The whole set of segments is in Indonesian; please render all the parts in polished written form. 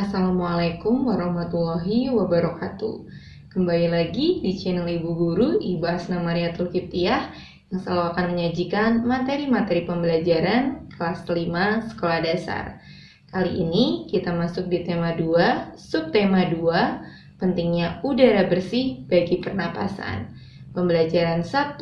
Assalamualaikum warahmatullahi wabarakatuh. Kembali lagi di channel Ibu Guru, Ibu Asna Mariatul Kiptiah, yang selalu akan menyajikan materi-materi pembelajaran kelas 5 sekolah dasar. Kali ini kita masuk di tema 2, subtema 2, pentingnya udara bersih bagi pernapasan. Pembelajaran 1,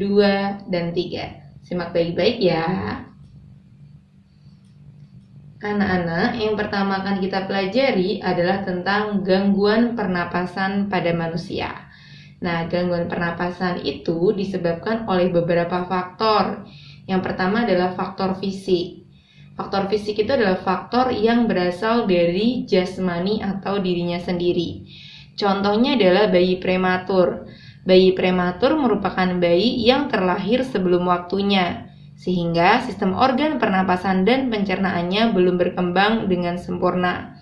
2, dan 3. Simak baik-baik ya. Anak-anak, yang pertama akan kita pelajari adalah tentang gangguan pernapasan pada manusia. Nah, gangguan pernapasan itu disebabkan oleh beberapa faktor. Yang pertama adalah faktor fisik. Faktor fisik itu adalah faktor yang berasal dari jasmani atau dirinya sendiri. Contohnya adalah bayi prematur. Bayi prematur merupakan bayi yang terlahir sebelum waktunya, sehingga sistem organ pernapasan dan pencernaannya belum berkembang dengan sempurna.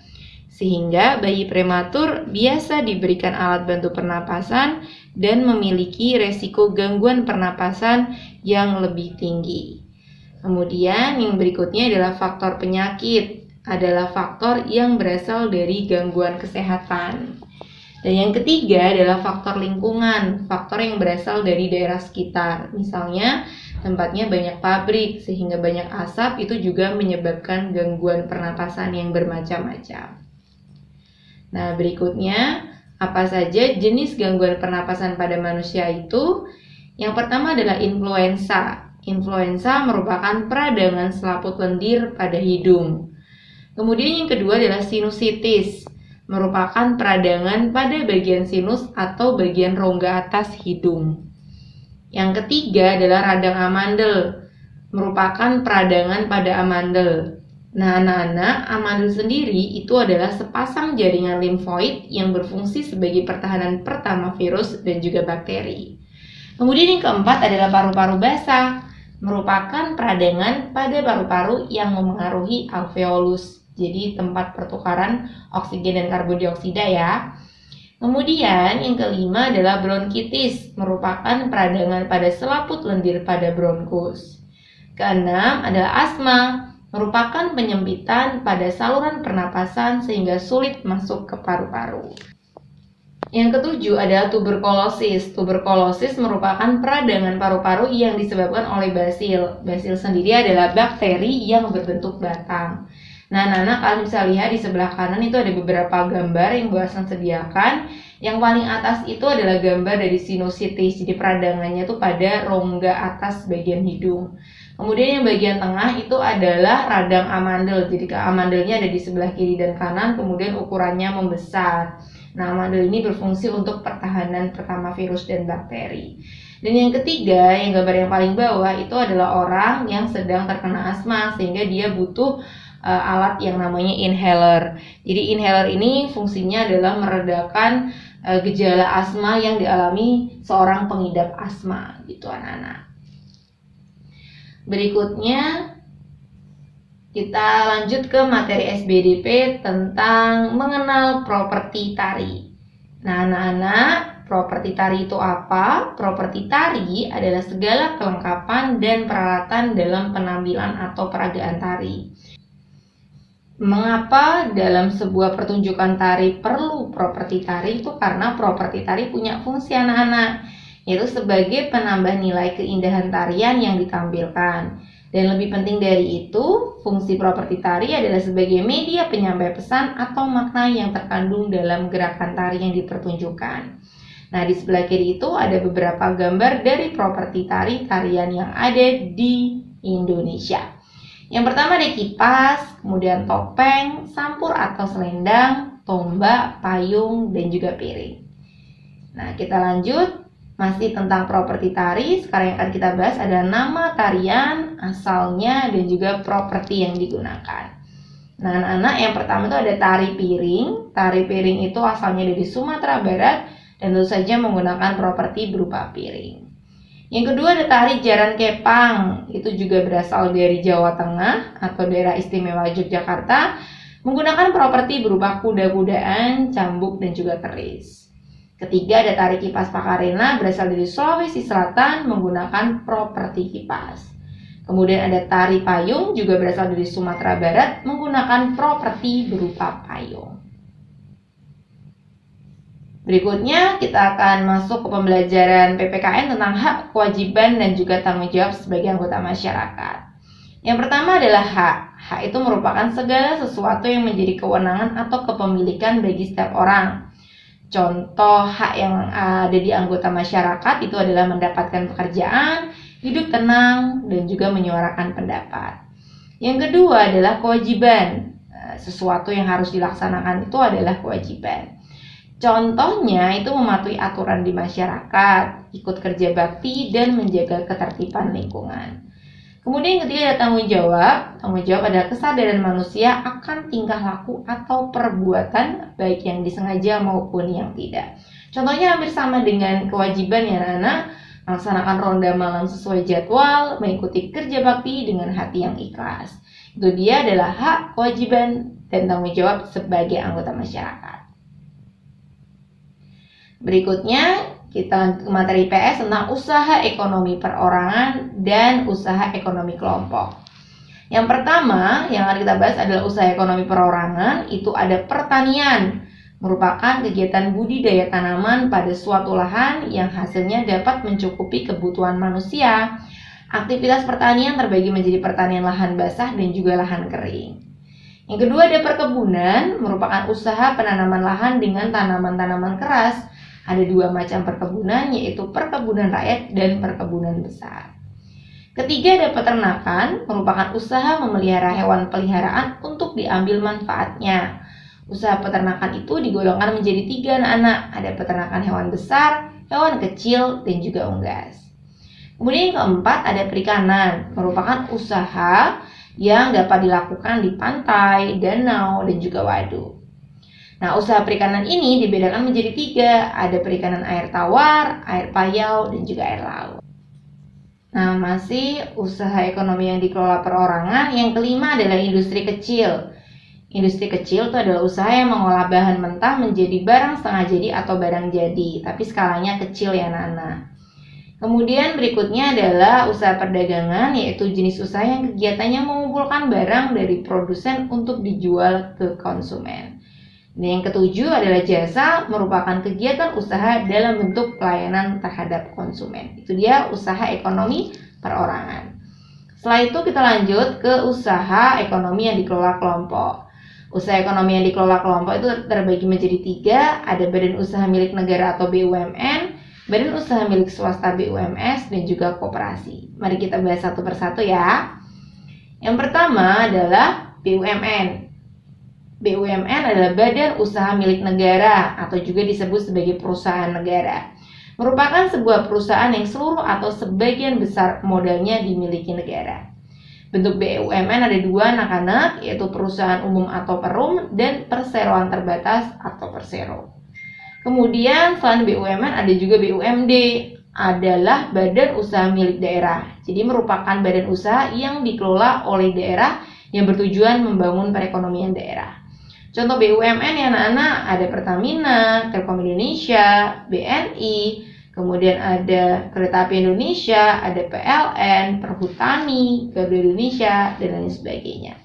Sehingga bayi prematur biasa diberikan alat bantu pernapasan dan memiliki resiko gangguan pernapasan yang lebih tinggi. Kemudian yang berikutnya adalah faktor penyakit, adalah faktor yang berasal dari gangguan kesehatan. Dan yang ketiga adalah faktor lingkungan, faktor yang berasal dari daerah sekitar. Misalnya tempatnya banyak pabrik sehingga banyak asap, itu juga menyebabkan gangguan pernapasan yang bermacam-macam. Nah, berikutnya apa saja jenis gangguan pernapasan pada manusia itu? Yang pertama adalah influenza. Influenza merupakan peradangan selaput lendir pada hidung. Kemudian yang kedua adalah sinusitis, merupakan peradangan pada bagian sinus atau bagian rongga atas hidung. Yang ketiga adalah radang amandel, merupakan peradangan pada amandel. Nah, anak-anak, amandel sendiri itu adalah sepasang jaringan limfoid yang berfungsi sebagai pertahanan pertama virus dan juga bakteri. Kemudian yang keempat adalah paru-paru basah, merupakan peradangan pada paru-paru yang memengaruhi alveolus, jadi tempat pertukaran oksigen dan karbon dioksida ya. Kemudian yang kelima adalah bronkitis, merupakan peradangan pada selaput lendir pada bronkus. Keenam adalah asma, merupakan penyempitan pada saluran pernapasan sehingga sulit masuk ke paru-paru. Yang ketujuh adalah tuberkulosis. Tuberkulosis merupakan peradangan paru-paru yang disebabkan oleh basil. Basil sendiri adalah bakteri yang berbentuk batang. Nah, anak-anak, kalian bisa lihat di sebelah kanan itu ada beberapa gambar yang Bu Hasan sediakan. Yang paling atas itu adalah gambar dari sinusitis, jadi peradangannya itu pada rongga atas bagian hidung. Kemudian yang bagian tengah itu adalah radang amandel, jadi amandelnya ada di sebelah kiri dan kanan, kemudian ukurannya membesar. Nah, amandel ini berfungsi untuk pertahanan pertama virus dan bakteri. Dan yang ketiga, yang gambar yang paling bawah itu adalah orang yang sedang terkena asma sehingga dia butuh alat yang namanya inhaler. Jadi inhaler ini fungsinya adalah meredakan gejala asma yang dialami seorang pengidap asma, gitu anak-anak. Berikutnya kita lanjut ke materi SBDP tentang mengenal properti tari. Nah, anak-anak, properti tari itu apa? Properti tari adalah segala kelengkapan dan peralatan dalam penampilan atau peragaan tari. Mengapa dalam sebuah pertunjukan tari perlu properti tari? Itu karena properti tari punya fungsi anak-anak, yaitu sebagai penambah nilai keindahan tarian yang ditampilkan. Dan lebih penting dari itu, fungsi properti tari adalah sebagai media penyampai pesan atau makna yang terkandung dalam gerakan tari yang dipertunjukkan. Nah, di sebelah kiri itu ada beberapa gambar dari properti tarian yang ada di Indonesia. Yang pertama ada kipas, kemudian topeng, sampur atau selendang, tombak, payung, dan juga piring. Nah, kita lanjut, masih tentang properti tari. Sekarang yang akan kita bahas adalah nama tarian, asalnya, dan juga properti yang digunakan. Nah, anak-anak, yang pertama itu ada tari piring. Tari piring itu asalnya dari Sumatera Barat dan tentu saja menggunakan properti berupa piring. Yang kedua ada tari jaran kepang, itu juga berasal dari Jawa Tengah atau daerah istimewa Yogyakarta, menggunakan properti berupa kuda-kudaan, cambuk, dan juga keris. Ketiga ada tari kipas Pakarena, berasal dari Sulawesi Selatan, menggunakan properti kipas. Kemudian ada tari payung, juga berasal dari Sumatera Barat, menggunakan properti berupa payung. Berikutnya kita akan masuk ke pembelajaran PPKN tentang hak, kewajiban, dan juga tanggung jawab sebagai anggota masyarakat. Yang pertama adalah hak. Hak itu merupakan segala sesuatu yang menjadi kewenangan atau kepemilikan bagi setiap orang. Contoh hak yang ada di anggota masyarakat itu adalah mendapatkan pekerjaan, hidup tenang, dan juga menyuarakan pendapat. Yang kedua adalah kewajiban. Sesuatu yang harus dilaksanakan itu adalah kewajiban. Contohnya itu mematuhi aturan di masyarakat, ikut kerja bakti, dan menjaga ketertiban lingkungan. Kemudian yang ketiga ada tanggung jawab. Tanggung jawab adalah kesadaran manusia akan tingkah laku atau perbuatan baik yang disengaja maupun yang tidak. Contohnya hampir sama dengan kewajiban ya anak-anak, melaksanakan ronda malam sesuai jadwal, mengikuti kerja bakti dengan hati yang ikhlas. Itu dia adalah hak, kewajiban, dan tanggung jawab sebagai anggota masyarakat. Berikutnya kita lanjut ke materi PS tentang usaha ekonomi perorangan dan usaha ekonomi kelompok. Yang pertama yang akan kita bahas adalah usaha ekonomi perorangan. Itu ada pertanian, merupakan kegiatan budidaya tanaman pada suatu lahan yang hasilnya dapat mencukupi kebutuhan manusia. Aktivitas pertanian terbagi menjadi pertanian lahan basah dan juga lahan kering. Yang kedua ada perkebunan, merupakan usaha penanaman lahan dengan tanaman-tanaman keras. Ada dua macam perkebunan, yaitu perkebunan rakyat dan perkebunan besar. Ketiga ada peternakan, merupakan usaha memelihara hewan peliharaan untuk diambil manfaatnya. Usaha peternakan itu digolongkan menjadi tiga anak-anak. Ada peternakan hewan besar, hewan kecil, dan juga unggas. Kemudian yang keempat ada perikanan, merupakan usaha yang dapat dilakukan di pantai, danau, dan juga waduk. Nah, usaha perikanan ini dibedakan menjadi tiga. Ada perikanan air tawar, air payau, dan juga air laut. Nah, masih usaha ekonomi yang dikelola perorangan. Yang kelima adalah industri kecil. Industri kecil itu adalah usaha yang mengolah bahan mentah menjadi barang setengah jadi atau barang jadi, tapi skalanya kecil ya anak-anak. Kemudian berikutnya adalah usaha perdagangan, yaitu jenis usaha yang kegiatannya mengumpulkan barang dari produsen untuk dijual ke konsumen. Dan yang ketujuh adalah jasa, merupakan kegiatan usaha dalam bentuk pelayanan terhadap konsumen. Itu dia usaha ekonomi perorangan. Setelah itu kita lanjut ke usaha ekonomi yang dikelola kelompok. Usaha ekonomi yang dikelola kelompok itu terbagi menjadi tiga. Ada badan usaha milik negara atau BUMN, badan usaha milik swasta BUMS, dan juga koperasi. Mari kita bahas satu persatu ya. Yang pertama adalah BUMN. BUMN adalah badan usaha milik negara atau juga disebut sebagai perusahaan negara. Merupakan sebuah perusahaan yang seluruh atau sebagian besar modalnya dimiliki negara. Bentuk BUMN ada dua anak-anak, yaitu perusahaan umum atau perum dan perseroan terbatas atau persero. Kemudian selain BUMN ada juga BUMD, adalah badan usaha milik daerah. Jadi merupakan badan usaha yang dikelola oleh daerah yang bertujuan membangun perekonomian daerah. Contoh BUMN ya anak-anak, ada Pertamina, Telkom Indonesia, BNI, kemudian ada Kereta Api Indonesia, ada PLN, Perhutani, Garuda Indonesia, dan lain sebagainya.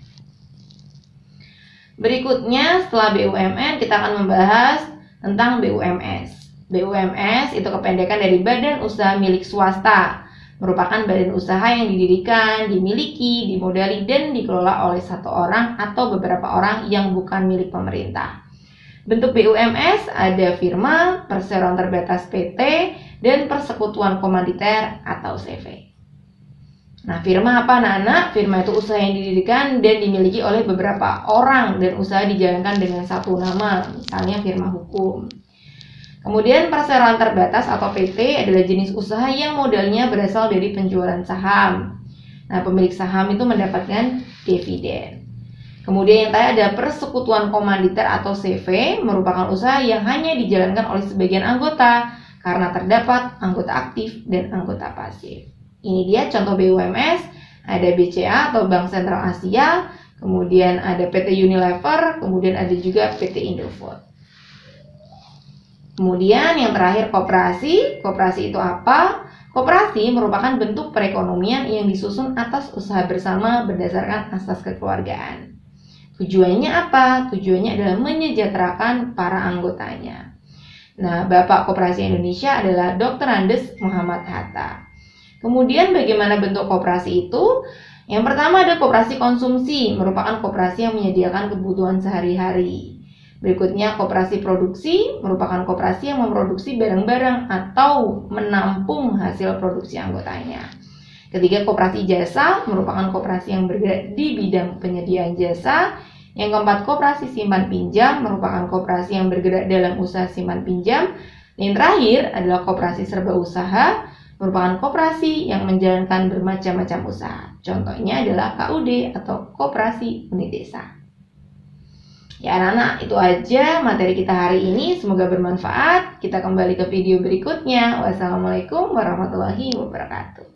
Berikutnya setelah BUMN kita akan membahas tentang BUMS. BUMS itu kependekan dari Badan Usaha Milik Swasta. Merupakan badan usaha yang didirikan, dimiliki, dimodali, dan dikelola oleh satu orang atau beberapa orang yang bukan milik pemerintah. Bentuk BUMS ada firma, perseroan terbatas PT, dan persekutuan komanditer atau CV. Nah, firma apa anak-anak? Firma itu usaha yang didirikan dan dimiliki oleh beberapa orang dan usaha dijalankan dengan satu nama, misalnya firma hukum. Kemudian perseroan terbatas atau PT adalah jenis usaha yang modalnya berasal dari penjualan saham. Nah, pemilik saham itu mendapatkan dividen. Kemudian yang tadi ada persekutuan komanditer atau CV, merupakan usaha yang hanya dijalankan oleh sebagian anggota karena terdapat anggota aktif dan anggota pasif. Ini dia contoh BUMS, ada BCA atau Bank Sentral Asia, kemudian ada PT Unilever, kemudian ada juga PT Indofood. Kemudian yang terakhir koperasi. Koperasi itu apa? Koperasi merupakan bentuk perekonomian yang disusun atas usaha bersama berdasarkan asas kekeluargaan. Tujuannya apa? Tujuannya adalah menyejahterakan para anggotanya. Nah, Bapak Koperasi Indonesia adalah Dr. Andes Muhammad Hatta. Kemudian bagaimana bentuk koperasi itu? Yang pertama ada koperasi konsumsi, merupakan koperasi yang menyediakan kebutuhan sehari-hari. Berikutnya koperasi produksi, merupakan koperasi yang memproduksi barang-barang atau menampung hasil produksi anggotanya. Ketiga, koperasi jasa, merupakan koperasi yang bergerak di bidang penyediaan jasa. Yang keempat, koperasi simpan pinjam, merupakan koperasi yang bergerak dalam usaha simpan pinjam. Yang terakhir adalah koperasi serba usaha, merupakan koperasi yang menjalankan bermacam-macam usaha. Contohnya adalah KUD atau koperasi unit desa. Ya anak-anak, itu aja materi kita hari ini. Semoga bermanfaat. Kita kembali ke video berikutnya. Wassalamualaikum warahmatullahi wabarakatuh.